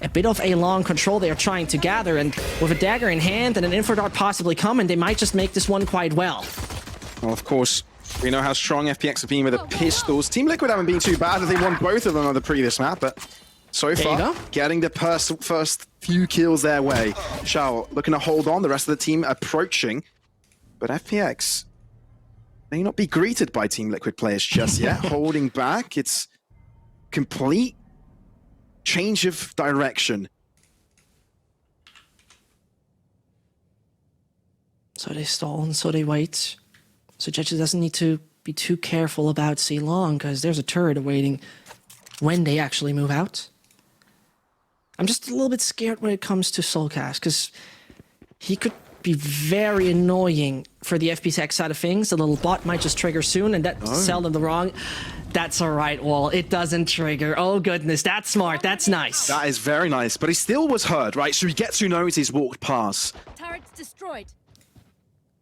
a bit of a long control they are trying to gather, and with a dagger in hand and an info dart possibly coming, they might just make this one quite well. Well, of course, we know how strong FPX have been with the pistols. Team Liquid haven't been too bad. They won both of them on the previous map, but so far, getting the first few kills their way. Shao looking to hold on, the rest of the team approaching, but FPX may not be greeted by Team Liquid players just yet. Holding back, it's complete change of direction. So they stall and so they wait. So Judge doesn't need to be too careful about C long, because there's a turret awaiting when they actually move out. I'm just a little bit scared when it comes to Soulcast, because he could be very annoying for the FPX side of things. The little bot might just trigger soon, and that's seldom the wrong. That's all right, Wall. It doesn't trigger. Oh, goodness. That's smart. That's nice. That is very nice, but he still was heard, right? So he gets to know he's walked past. Turret's destroyed.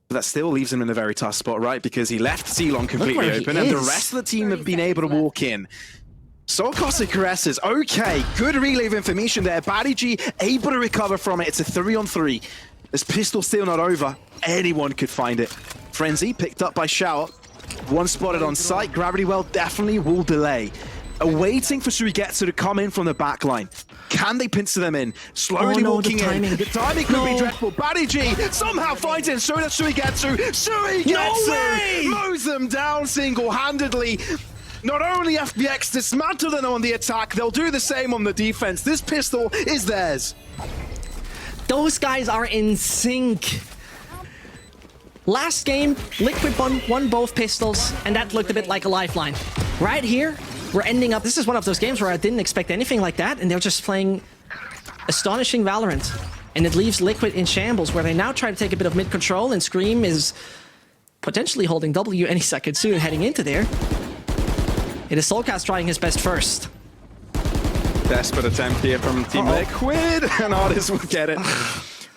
But that still leaves him in a very tough spot, right? Because he left C-Long completely open, and the rest of the team have been able to walk in. Soulcast caresses. Okay, good relay of information there. Baddy able to recover from it. It's a 3-on-3. This pistol still not over. Anyone could find it. Frenzy picked up by Shao. One spotted on site. Gravity Well definitely will delay. Awaiting for Suigetsu to come in from the back line. Can they pincer them in? Slowly walking in. The timing could be dreadful. Baddy somehow finds it, and so does Suigetsu. Suigetsu mows them down single-handedly. Not only FPX dismantle them on the attack, they'll do the same on the defense. This pistol is theirs. Those guys are in sync. Last game, Liquid won both pistols, and that looked a bit like a lifeline. Right here, we're ending up... This is one of those games where I didn't expect anything like that, and they're just playing astonishing Valorant. And it leaves Liquid in shambles, where they now try to take a bit of mid-control, and Scream is potentially holding W any second soon, heading into there. It is Soulcast trying his best first. Desperate attempt here from Team Liquid, and Artist will get it.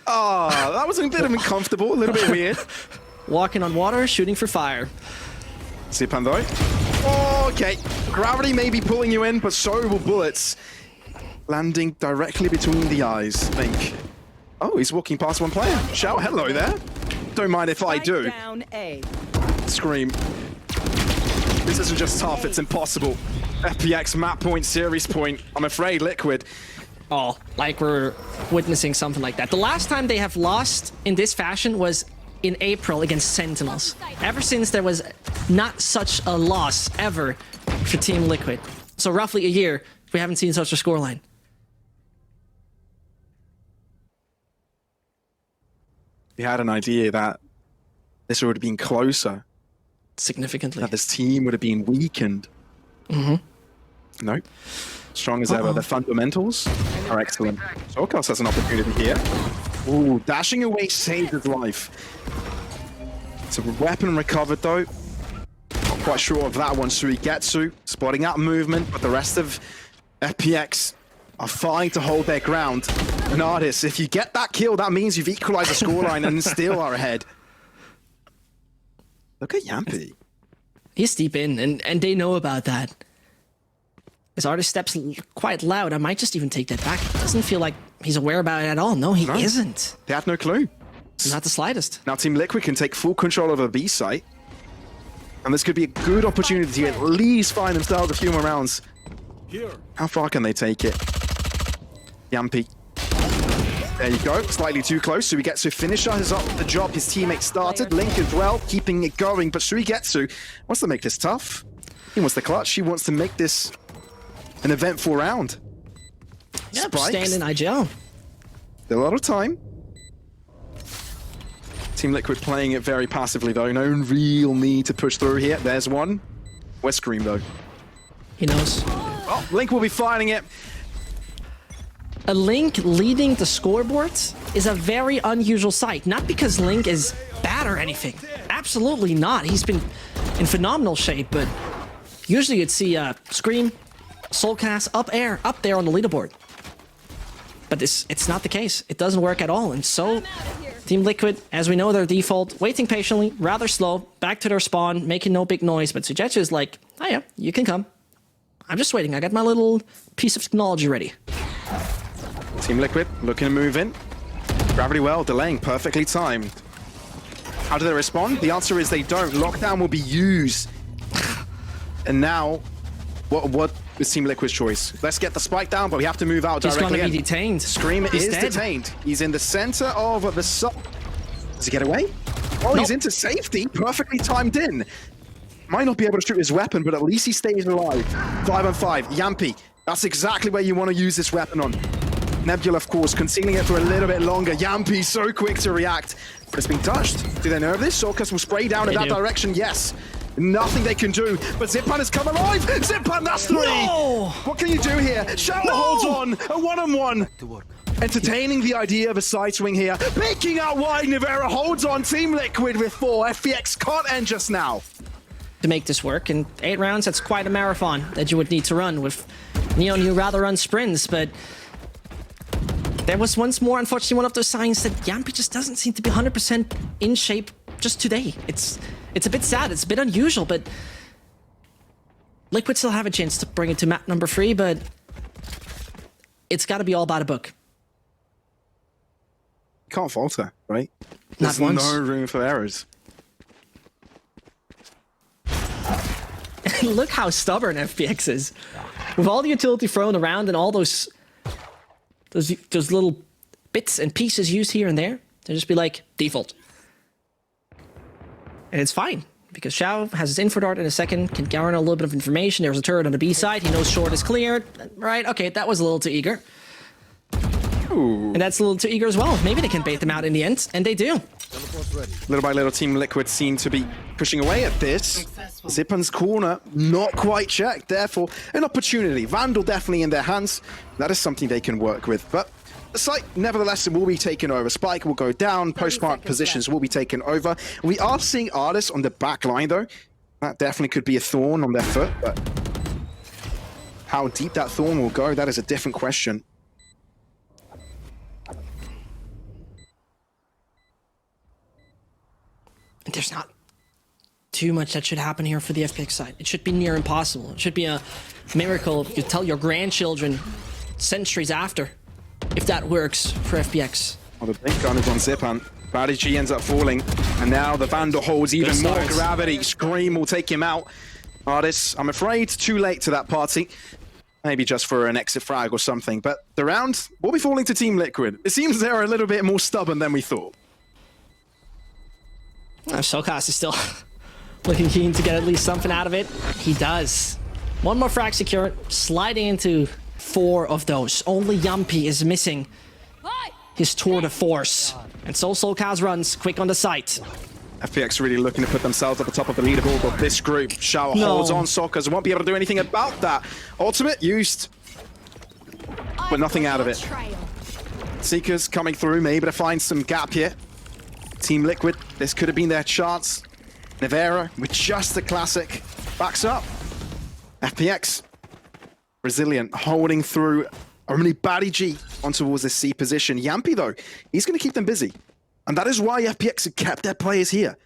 Oh, that was a bit uncomfortable, a little bit weird. Walking on water, shooting for fire. See Pando. Oh, okay, gravity may be pulling you in, but so will bullets. Landing directly between the eyes, I think. Oh, he's walking past one player. Shout hello there. Don't mind if I do. Scream. This isn't just tough, it's impossible. FPX map point, series point. I'm afraid Liquid. Oh, like we're witnessing something like that. The last time they have lost in this fashion was in April against Sentinels. Ever since, there was not such a loss ever for Team Liquid. So roughly a year, we haven't seen such a scoreline. We had an idea that this would have been closer. Significantly. That this team would have been weakened. No. Strong as ever. The fundamentals are excellent. Soulcast has an opportunity here. Ooh, dashing away saved his life. It's a weapon recovered though. Not quite sure of that one. Suigetsu spotting out movement, but the rest of FPX are fine to hold their ground. And Artist, if you get that kill, that means you've equalized the scoreline and still are ahead. Look at Yampy. He's deep in, and they know about that. His Artist steps quite loud. I might just even take that back. It doesn't feel like he's aware about it at all. No, he isn't. They have no clue. Not the slightest. Now Team Liquid can take full control over the B site. And this could be a good opportunity to at least find themselves a few more rounds. How far can they take it? Yampy. There you go, slightly too close. Suigetsu finisher has up the job his teammate started. Link as well, keeping it going. But Suigetsu wants to make this tough. He wants the clutch. He wants to make this an eventful round. Yep, stand in IGL. Still a lot of time. Team Liquid playing it very passively though. No real need to push through here. There's one. Where's Scream though? He knows. Oh, Link will be firing it. A Link leading the scoreboard is a very unusual sight. Not because Link is bad or anything. Absolutely not. He's been in phenomenal shape, but usually you'd see Scream, Soulcast up there on the leaderboard. But it's not the case. It doesn't work at all. And so Team Liquid, as we know their default, waiting patiently, rather slow, back to their spawn, making no big noise. But Suigetsu is like, oh yeah, you can come. I'm just waiting. I got my little piece of technology ready. Team Liquid looking to move in. Gravity well, delaying, perfectly timed. How do they respond? The answer is they don't. Lockdown will be used. And now, what is Team Liquid's choice? Let's get the spike down, but we have to move out directly. He's going to be detained. Scream is detained. He's in the center of the Does he get away? Oh, nope. He's into safety. Perfectly timed in. Might not be able to shoot his weapon, but at least he stays alive. 5 on 5. Yampy. That's exactly where you want to use this weapon on. Nebula, of course, concealing it for a little bit longer. Yampy so quick to react. But it's been touched. Do they know this? Sorkas will spray down in that direction. Yes. Nothing they can do. But Zipan has come alive. Zipan, that's 3. No! What can you do here? Shower holds on. A 1-on-1. Entertaining the idea of a side swing here. Picking out wide. Nivera holds on. Team Liquid with 4. FPX can't end just now. To make this work, in 8 rounds, that's quite a marathon that you would need to run. With Neon, you rather run sprints, but there was once more, unfortunately, one of those signs that Yampy just doesn't seem to be 100% in shape just today. It's a bit sad, it's a bit unusual, but Liquid still have a chance to bring it to map number 3, but it's got to be all by the book. Can't falter, right? Not There's once. no room for errors. Look how stubborn FPX is. With all the utility thrown around and all those little bits and pieces used here and there, they'll just be like, default. And it's fine, because Xiao has his info dart in a second, can garner a little bit of information. There's a turret on the B side. He knows short is cleared. Right, okay, that was a little too eager. Ooh. And that's a little too eager as well. Maybe they can bait them out in the end, and they do. Little by little, Team Liquid seem to be pushing away at this. Zipan's corner, not quite checked. Therefore, an opportunity. Vandal definitely in their hands. That is something they can work with. But the site, nevertheless, will be taken over. Spike will go down. Postmark positions will be taken over. We are seeing Artists on the back line, though. That definitely could be a thorn on their foot. But how deep that thorn will go, that is a different question. There's not too much that should happen here for the FPX side. It should be near impossible. It should be a miracle if you tell your grandchildren centuries after if that works for FPX. Well, the big gun is on Zipan. Badici ends up falling, and now the Vandal holds even more gravity. Scream will take him out. Artists, I'm afraid, too late to that party. Maybe just for an exit frag or something, but the round will be falling to Team Liquid. It seems they're a little bit more stubborn than we thought. Sorkas is still looking keen to get at least something out of it. He does. One more frag secured, sliding into 4 of those. Only Yampy is missing his tour de force. And so Sorkas runs quick on the site. FPX really looking to put themselves at the top of the leaderboard, but this group, Shower holds on. Sorkas won't be able to do anything about that. Ultimate used, but nothing out of it. Seekers coming through, maybe to find some gap here. Team Liquid, this could have been their chance. Nivera, with just the classic, backs up. FPX, resilient, holding through. Only Badici on towards the C position. Yampy, though, he's going to keep them busy. And that is why FPX have kept their players here.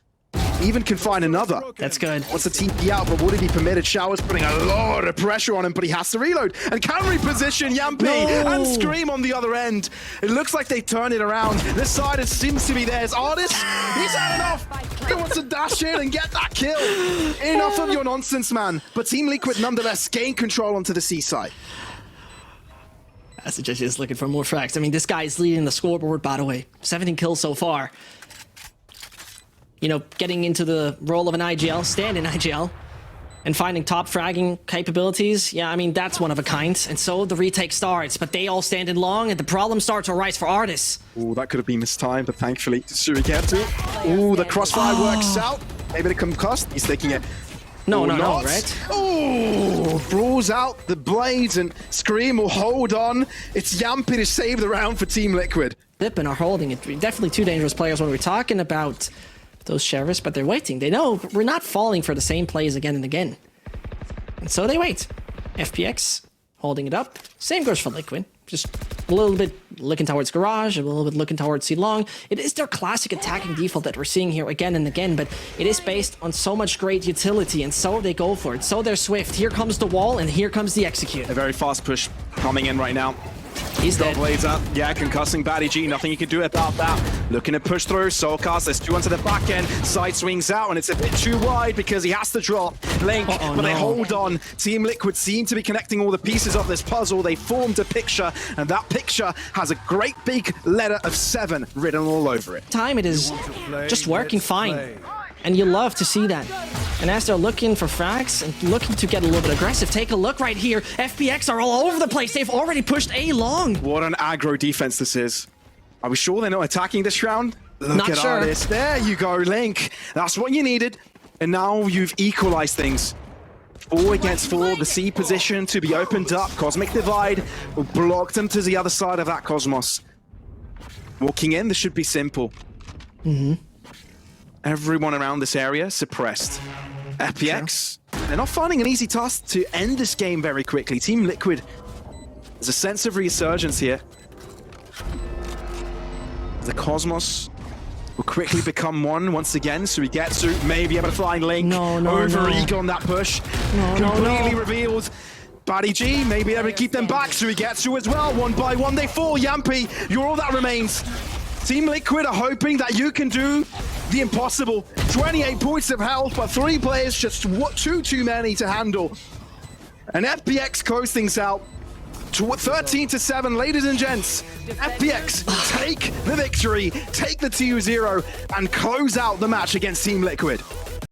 Even can find another. That's good. Wants to TP out, but would it be permitted? Shower's putting a lot of pressure on him, but he has to reload. And can reposition Yampy and Scream on the other end. It looks like they turn it around. This side, it seems to be theirs. Artist, he's had enough. He wants to dash in and get that kill. Enough of your nonsense, man. But Team Liquid, nonetheless, gain control onto the C side. As the judge is looking for more frags. I mean, this guy is leading the scoreboard, by the way. 17 kills so far. You know, getting into the role of an IGL, stand in IGL, and finding top fragging capabilities. Yeah, I mean, that's one of a kind. And so the retake starts, but they all stand in long, and the problem starts to arise for Artists. Ooh, that could have been mistimed, but thankfully, Suri gets it. Ooh, the crossfire works out. Maybe the concussed. He's taking it. No, right? Ooh, brawls out the blades, and Scream will hold on. It's Yampy to save the round for Team Liquid. Zipan are holding it. Definitely 2 dangerous players when we're talking about those sheriffs, but they're waiting. They know we're not falling for the same plays again and again. And so they wait. FPX holding it up. Same goes for Liquid. Just a little bit looking towards Garage, a little bit looking towards C-Long. It is their classic attacking default that we're seeing here again and again, but it is based on so much great utility, and so they go for it. So they're swift. Here comes the wall, and here comes the execute. A very fast push coming in right now. He's dead. Blades up. Yeah, concussing Batty G. Nothing you can do about that. Looking to push through. Soulcast, there's two onto the back end. Side swings out, and it's a bit too wide because he has to drop Link. But they hold on. Team Liquid seem to be connecting all the pieces of this puzzle. They formed a picture, and that picture has a great big letter of 7 written all over it. Time it is just working fine. And you love to see that. And as they're looking for frags and looking to get a little bit aggressive, take a look right here. FPX are all over the place. They've already pushed A long. What an aggro defense this is. Are we sure they're not attacking this round? Look at Artis. There you go, Link. That's what you needed. And now you've equalized things. 4 against 4, the C position to be opened up. Cosmic Divide will block them to the other side of that Cosmos. Walking in, this should be simple. Everyone around this area suppressed. FPX, they're not finding an easy task to end this game very quickly. Team Liquid, there's a sense of resurgence here. The Cosmos will quickly become one once again, so we get to maybe able to find Link over Eagle on that push. Completely revealed. Batty G may be able to keep them back, so we get to as well. One by one they fall. Yampy, you're all that remains. Team Liquid are hoping that you can do the impossible. 28 points of health, but 3 players just too many to handle. And FPX close things out. 13-7, ladies and gents. FPX take the victory, take the 2-0, and close out the match against Team Liquid.